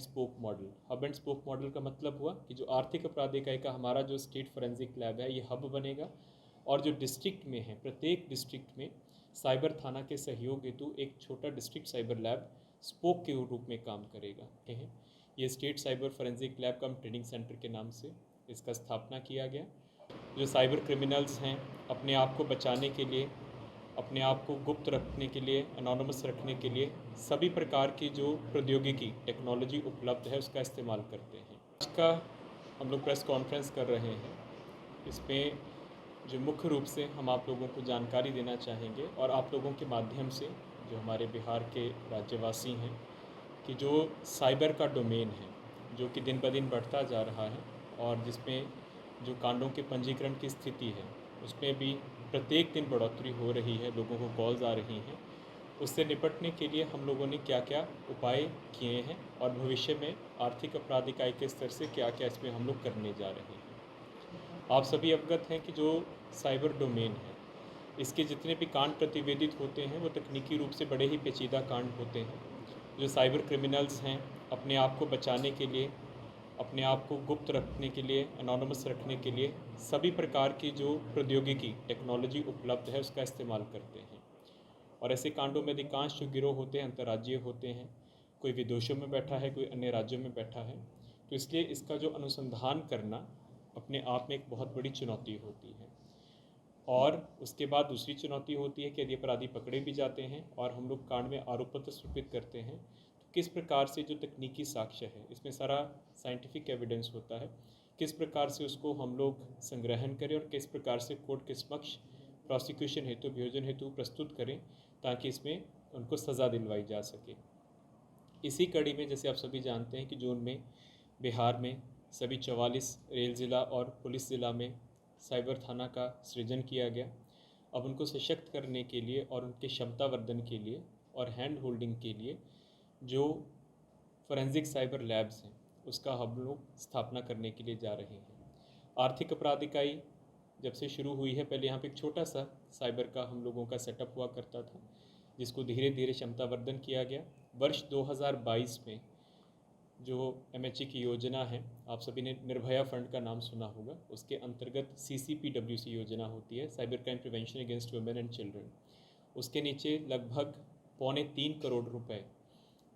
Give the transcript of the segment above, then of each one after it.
Spoke model. Hub and spoke model का मतलब हुआ कि जो आर्थिक अपराध इकाई का हमारा जो स्टेट फोरेंसिक लैब है ये हब बनेगा, और जो डिस्ट्रिक्ट में है प्रत्येक डिस्ट्रिक्ट में साइबर थाना के सहयोग हेतु एक छोटा डिस्ट्रिक्ट साइबर लैब स्पोक के रूप में काम करेगा। ये स्टेट साइबर फोरेंसिक लैब कम ट्रेनिंग सेंटर के नाम से इसका स्थापना किया गया। जो साइबर क्रिमिनल्स हैं अपने आप को बचाने के लिए, अपने आप को गुप्त रखने के लिए, एनोनिमस रखने के लिए सभी प्रकार की जो प्रौद्योगिकी टेक्नोलॉजी उपलब्ध है उसका इस्तेमाल करते हैं। आज का हम लोग प्रेस कॉन्फ्रेंस कर रहे हैं, इसमें जो मुख्य रूप से हम आप लोगों को जानकारी देना चाहेंगे और आप लोगों के माध्यम से जो हमारे बिहार के राज्यवासी हैं कि जो साइबर का डोमेन है जो कि दिन ब दिन बढ़ता जा रहा है और जिसमें जो कांडों के पंजीकरण की स्थिति है उसमें भी प्रत्येक दिन बढ़ोतरी हो रही है, लोगों को कॉल्स आ रही हैं। उससे निपटने के लिए हम लोगों ने क्या क्या उपाय किए हैं और भविष्य में आर्थिक अपराध इकाई के स्तर से क्या क्या इसमें हम लोग करने जा रहे हैं। आप सभी अवगत हैं कि जो साइबर डोमेन है इसके जितने भी कांड प्रतिवेदित होते हैं वो तकनीकी रूप से बड़े ही पेचीदा कांड होते हैं। जो साइबर क्रिमिनल्स हैं अपने आप को बचाने के लिए, अपने आप को गुप्त रखने के लिए, एनोनिमस रखने के लिए सभी प्रकार की जो प्रौद्योगिकी टेक्नोलॉजी उपलब्ध है उसका इस्तेमाल करते हैं। और ऐसे कांडों में अधिकांश जो गिरोह होते हैं अंतर्राज्यीय होते हैं, कोई विदेशों में बैठा है, कोई अन्य राज्यों में बैठा है। तो इसलिए इसका जो अनुसंधान करना अपने आप में एक बहुत बड़ी चुनौती होती है। और उसके बाद दूसरी चुनौती होती है कि यदि अपराधी पकड़े भी जाते हैं और हम लोग कांड में आरोप पत्र सृपित करते हैं तो किस प्रकार से जो तकनीकी साक्ष्य है इसमें सारा साइंटिफिक एविडेंस होता है, किस प्रकार से उसको हम लोग संग्रहण करें और किस प्रकार से कोर्ट के समक्ष प्रोसिक्यूशन हेतु, अभियोजन हेतु प्रस्तुत करें ताकि इसमें उनको सज़ा दिलवाई जा सके। इसी कड़ी में जैसे आप सभी जानते हैं कि जून में बिहार में सभी 44 रेल ज़िला और पुलिस ज़िला में साइबर थाना का सृजन किया गया। अब उनको सशक्त करने के लिए और उनके क्षमता वर्धन के लिए और हैंड होल्डिंग के लिए जो फोरेंसिक साइबर लैब्स हैं उसका हम लोग स्थापना करने के लिए जा रहे हैं। आर्थिक अपराध इकाई जब से शुरू हुई है, पहले यहाँ पे एक छोटा सा साइबर का हम लोगों का सेटअप हुआ करता था जिसको धीरे धीरे क्षमता वर्धन किया गया। वर्ष 2022 में जो MHE की योजना है, आप सभी ने निर्भया फंड का नाम सुना होगा, उसके अंतर्गत CCPWC योजना होती है, cyber crime prevention against women and children. उसके नीचे लगभग 2.25 करोड़ रुपए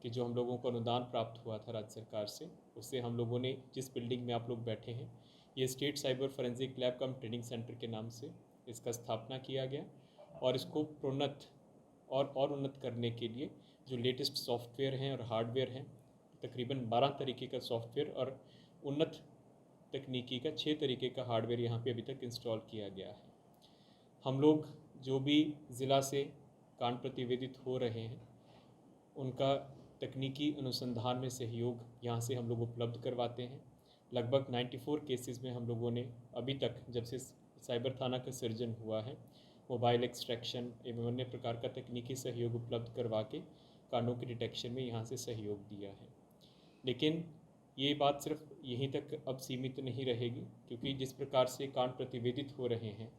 कि जो हम लोगों को अनुदान प्राप्त हुआ था राज्य सरकार से, उससे हम लोगों ने जिस बिल्डिंग में आप लोग बैठे हैं ये स्टेट साइबर फोरेंसिक लैब कम ट्रेनिंग सेंटर के नाम से इसका स्थापना किया गया। और इसको प्रोन्नत और उन्नत करने के लिए जो लेटेस्ट सॉफ्टवेयर हैं और हार्डवेयर हैं, तकरीबन 12 तरीके का सॉफ्टवेयर और उन्नत तकनीकी का 6 तरीके का हार्डवेयर यहाँ पे अभी तक इंस्टॉल किया गया है। हम लोग जो भी ज़िला से कांड प्रतिवेदित हो रहे हैं उनका तकनीकी अनुसंधान में सहयोग यहाँ से हम लोग उपलब्ध करवाते हैं। लगभग 94 केसेस में हम लोगों ने अभी तक जब से साइबर थाना का सृजन हुआ है मोबाइल एक्सट्रैक्शन एवं अन्य प्रकार का तकनीकी सहयोग उपलब्ध करवा के कांडों के डिटेक्शन में यहाँ से सहयोग दिया है। लेकिन ये बात सिर्फ यहीं तक अब सीमित नहीं रहेगी, क्योंकि जिस प्रकार से कांड प्रतिवेदित हो रहे हैं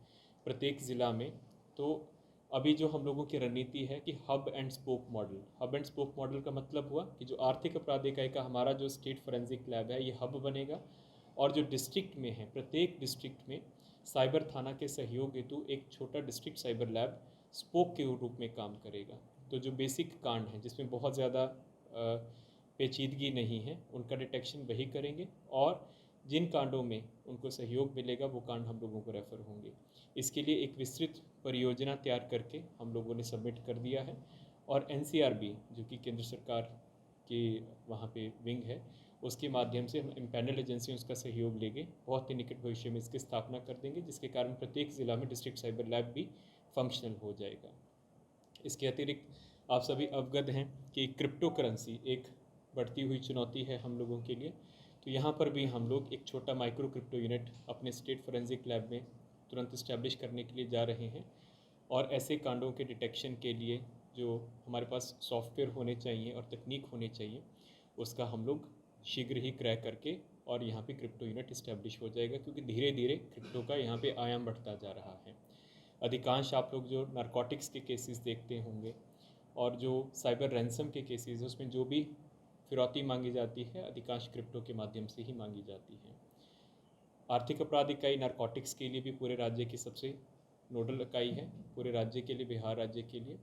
प्रत्येक ज़िला में, तो अभी जो हम लोगों की रणनीति है कि hub and spoke model. Hub and spoke model का मतलब हुआ कि जो आर्थिक अपराध इकाई का हमारा जो स्टेट फोरेंसिक लैब है ये हब बनेगा, और जो डिस्ट्रिक्ट में है प्रत्येक डिस्ट्रिक्ट में साइबर थाना के सहयोग हेतु एक छोटा डिस्ट्रिक्ट साइबर लैब स्पोक के रूप में काम करेगा। तो जो बेसिक कांड हैं जिसमें बहुत ज़्यादा पेचीदगी नहीं है उनका डिटेक्शन वही करेंगे, और जिन कांडों में उनको सहयोग मिलेगा वो कांड हम लोगों को रेफ़र होंगे। इसके लिए एक विस्तृत परियोजना तैयार करके हम लोगों ने सबमिट कर दिया है, और NCRB जो कि केंद्र सरकार की वहाँ पे विंग है उसके माध्यम से हम इम्पैनल एजेंसी उसका सहयोग लेंगे, बहुत ही निकट भविष्य में इसकी स्थापना कर देंगे, जिसके कारण प्रत्येक ज़िला में डिस्ट्रिक्ट साइबर लैब भी फंक्शनल हो जाएगा। इसके अतिरिक्त आप सभी अवगत हैं कि क्रिप्टो करेंसी एक बढ़ती हुई चुनौती है हम लोगों के लिए। तो यहाँ पर भी हम लोग एक छोटा माइक्रो क्रिप्टो यूनिट अपने स्टेट फोरेंसिक लैब में तुरंत इस्टेब्लिश करने के लिए जा रहे हैं, और ऐसे कांडों के डिटेक्शन के लिए जो हमारे पास सॉफ्टवेयर होने चाहिए और तकनीक होनी चाहिए उसका हम लोग शीघ्र ही क्रैक करके और यहाँ पे क्रिप्टो यूनिट इस्टेब्लिश हो जाएगा, क्योंकि धीरे धीरे क्रिप्टो का यहाँ पे आयाम बढ़ता जा रहा है। अधिकांश आप लोग जो नारकोटिक्स के केसेस देखते होंगे और जो साइबर रैंसम के केसेस हैं उसमें जो भी फिरौती मांगी जाती है, अधिकांश क्रिप्टो के माध्यम से ही मांगी जाती है। आर्थिक अपराध इकाई नारकोटिक्स के लिए भी पूरे राज्य की सबसे नोडल इकाई है, पूरे राज्य के लिए, बिहार राज्य के लिए।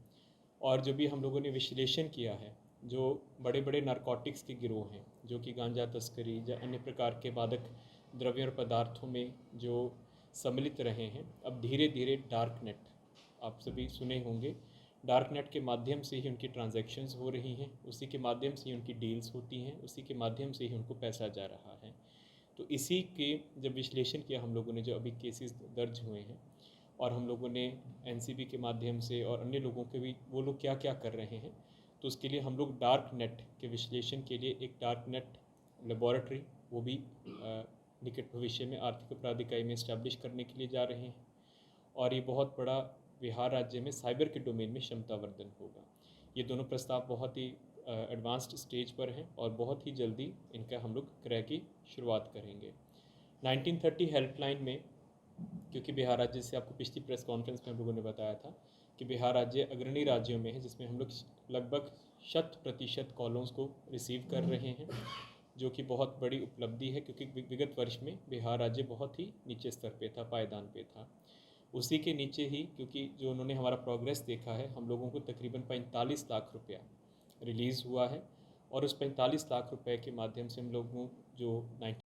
और जो भी हम लोगों ने विश्लेषण किया है, जो बड़े बड़े नारकोटिक्स के गिरोह हैं, जो कि गांजा तस्करी या अन्य प्रकार के मादक द्रव्य और पदार्थों में जो सम्मिलित रहे हैं, अब धीरे धीरे डार्क नेट, आप सभी सुने होंगे, डार्क नेट के माध्यम से ही उनकी ट्रांजैक्शंस हो रही हैं, उसी के माध्यम से ही उनकी डील्स होती हैं, उसी के माध्यम से ही उनको पैसा जा रहा है। तो इसी के जब विश्लेषण किया हम लोगों ने, जो अभी केसेस दर्ज हुए हैं, और हम लोगों ने एनसीबी के माध्यम से और अन्य लोगों के भी, वो लोग क्या क्या कर रहे हैं, तो उसके लिए हम लोग डार्क नेट के विश्लेषण के लिए एक डार्क नेट लेबॉरेटरी, वो भी निकट भविष्य में आर्थिक अपराध इकाई में इस्टेब्लिश करने के लिए जा रहे हैं। और ये बहुत बड़ा बिहार राज्य में साइबर के डोमेन में क्षमतावर्धन होगा। ये दोनों प्रस्ताव बहुत ही एडवांस्ड स्टेज पर हैं और बहुत ही जल्दी इनका हम लोग क्रय की शुरुआत करेंगे। 1930 हेल्पलाइन में, क्योंकि बिहार राज्य से आपको पिछली प्रेस कॉन्फ्रेंस में हम लोगों ने बताया था कि बिहार राज्य अग्रणी राज्यों में है, जिसमें हम लोग लगभग 100% कॉलों को रिसीव कर रहे हैं, जो कि बहुत बड़ी उपलब्धि है, क्योंकि विगत वर्ष में बिहार राज्य बहुत ही नीचे स्तर पे था, पायदान पे था। उसी के नीचे ही, क्योंकि जो उन्होंने हमारा प्रोग्रेस देखा है, हम लोगों को तकरीबन 45 लाख रुपया रिलीज़ हुआ है, और उस 45 लाख रुपए के माध्यम से हम लोगों जो